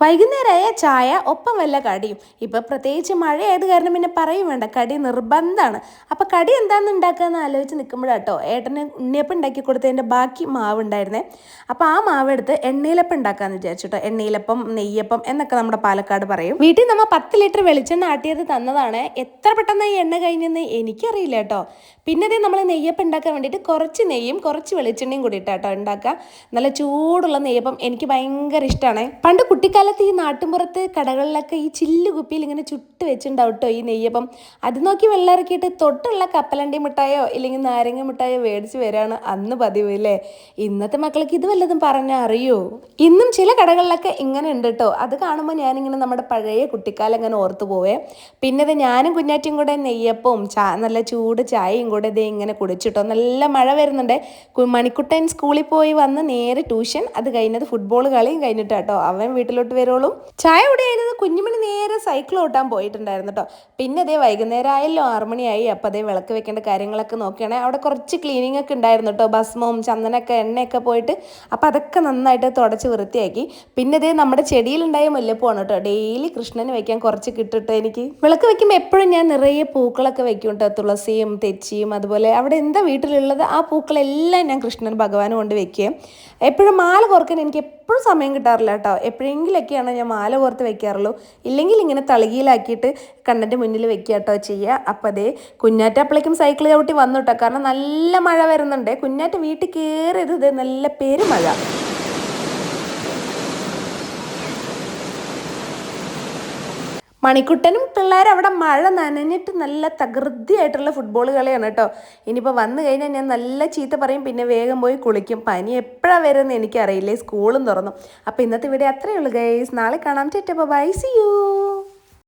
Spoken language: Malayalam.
വൈകുന്നേരമായ ചായ ഒപ്പം വല്ല കടിയും. ഇപ്പം പ്രത്യേകിച്ച് മഴയായത് കാരണം പിന്നെ പറയും വേണ്ട, കടി നിർബന്ധമാണ്. അപ്പം കടി എന്താണെന്ന് ഉണ്ടാക്കുകയെന്ന് ആലോചിച്ച് നിൽക്കുമ്പോഴാട്ടോ ഏട്ടന് ഉണ്ണിയപ്പം ഉണ്ടാക്കി കൊടുത്തതിൻ്റെ ബാക്കി മാവ് ഉണ്ടായിരുന്നേ. അപ്പോൾ ആ മാവ് എടുത്ത് എണ്ണയിലപ്പം ഉണ്ടാക്കാമെന്ന് വിചാരിച്ചിട്ടോ. എണ്ണയിലപ്പം, നെയ്യപ്പം എന്നൊക്കെ നമ്മുടെ പാലക്കാട് പറയും. വീട്ടിൽ നമ്മൾ 10 ലിറ്റർ വെളിച്ചെണ്ണ ആട്ടിയത് തന്നതാണ്. എത്ര പെട്ടെന്ന് ഈ എണ്ണ കഴിഞ്ഞെന്ന് എനിക്കറിയില്ല കേട്ടോ. പിന്നെ അതേ നമ്മൾ നെയ്യപ്പം ഉണ്ടാക്കാൻ വേണ്ടിയിട്ട് കുറച്ച് നെയ്യും കുറച്ച് വെളിച്ചെണ്ണയും കൂടി ഇട്ടാട്ടോ ഉണ്ടാക്കുക. നല്ല ചൂടുള്ള നെയ്യപ്പം എനിക്ക് ഭയങ്കര ഇഷ്ടമാണ്. പണ്ട് കുട്ടിക്കാലത്ത് ഈ നാട്ടിൻപുറത്ത് കടകളിലൊക്കെ ഈ ചില്ല് കുപ്പിയിൽ ഇങ്ങനെ ചുട്ട് വെച്ചിട്ടുണ്ടാവും കേട്ടോ ഈ നെയ്യപ്പം. അത് നോക്കി വെള്ളം ഇറക്കിയിട്ട് തൊട്ടുള്ള കപ്പലണ്ടി മിഠായോ ഇല്ലെങ്കിൽ നാരങ്ങ മിഠായോ മേടിച്ച് വരാണ് അന്ന് പതിവ് അല്ലേ. ഇന്നത്തെ മക്കൾക്ക് ഇത് വല്ലതും പറഞ്ഞാൽ അറിയോ? ഇന്നും ചില കടകളിലൊക്കെ ഇങ്ങനെ ഉണ്ട് കേട്ടോ. അത് കാണുമ്പോൾ ഞാനിങ്ങനെ നമ്മുടെ പഴയ കുട്ടിക്കാലം ഇങ്ങനെ ഓർത്തു പോവേ. പിന്നെ ഇത് ഞാനും കുഞ്ഞാറ്റും കൂടെ നെയ്യപ്പവും നല്ല ചൂട് ചായയും കൂടെ ഇതേ ഇങ്ങനെ കുടിച്ചിട്ടോ. നല്ല മഴ വരുന്നുണ്ട്. മണിക്കുട്ടൻ സ്കൂളിൽ പോയി വന്ന് നേരെ ട്യൂഷൻ, അത് കഴിഞ്ഞത് ഫുട്ബോൾ കളിയും കഴിഞ്ഞിട്ടാട്ടോ അവൻ വീട്ടിലോട്ട് വരുള്ളൂ. ചായ കൂടി കഴിഞ്ഞത് കുഞ്ഞുമണി നേരെ സൈക്കിൾ ഓട്ടാൻ പോയിട്ടുണ്ടായിരുന്നു കേട്ടോ. പിന്നെ അതേ വൈകുന്നേരം ആയല്ലോ, 6 മണിയായി. അപ്പോൾ അതേ വിളക്ക് വെക്കേണ്ട കാര്യങ്ങളൊക്കെ നോക്കുകയാണെങ്കിൽ അവിടെ കുറച്ച് ക്ലീനിങ് ഒക്കെ ഉണ്ടായിരുന്നു കേട്ടോ. ഭസ്മവും ചന്ദനമൊക്കെ എണ്ണയൊക്കെ പോയിട്ട് അപ്പോൾ അതൊക്കെ നന്നായിട്ട് തുടച്ച് വൃത്തിയാക്കി. പിന്നെ അതേ നമ്മുടെ ചെടിയിലുണ്ടായ മുല്ലപ്പൂവാണ് കേട്ടോ. ഡെയിലി കൃഷ്ണന് വെക്കാൻ കുറച്ച് കിട്ടിട്ടോ എനിക്ക്. വിളക്ക് വെക്കുമ്പോൾ എപ്പോഴും ഞാൻ നിറയെ പൂക്കളൊക്കെ വെക്കും കേട്ടോ. തുളസിയും തെച്ചിയും അതുപോലെ അവിടെ എന്താ വീട്ടിലുള്ളത് ആ പൂക്കളെല്ലാം ഞാൻ കൃഷ്ണൻ ഭഗവാന് കൊണ്ട് വെക്കുകയും. എപ്പോഴും മാല കോർക്കാൻ എനിക്ക് എപ്പോഴും സമയം കിട്ടാറില്ല കേട്ടോ. എപ്പോഴെങ്കിലൊക്കെയാണ് ഞാൻ മാല കോർത്ത് വെക്കാറുള്ളൂ. ഇല്ലെങ്കിൽ ഇങ്ങനെ തളികയിലാക്കിയിട്ട് കണ്ണൻ്റെ മുന്നിൽ വെക്കുക കേട്ടോ ചെയ്യുക. അപ്പോൾ അതേ കുഞ്ഞാറ്റ അപ്പോഴേക്കും സൈക്കിൾ ചവിട്ടി വന്നു കേട്ടോ. കാരണം നല്ല മഴ വരുന്നുണ്ട്. കുഞ്ഞാറ്റ വീട്ടിൽ കയറിയത് നല്ല പെരുമഴ. മണിക്കുട്ടനും പിള്ളേരും അവിടെ മഴ നനഞ്ഞിട്ട് നല്ല തകൃതിയായിട്ടുള്ള ഫുട്ബോൾ കളിയാണ് കേട്ടോ. ഇനിയിപ്പോൾ വന്നു കഴിഞ്ഞാൽ ഞാൻ നല്ല ചീത്ത പറയും. പിന്നെ വേഗം പോയി കുളിക്കും. പനി എപ്പോഴാണ് വരുന്നത് എനിക്കറിയില്ലേ. സ്കൂളും തുറന്നു. അപ്പോൾ ഇന്നത്തെ വീഡിയോ അത്രയേ ഉള്ളൂ ഗൈസ്. നാളെ കാണാം. Bye, see U.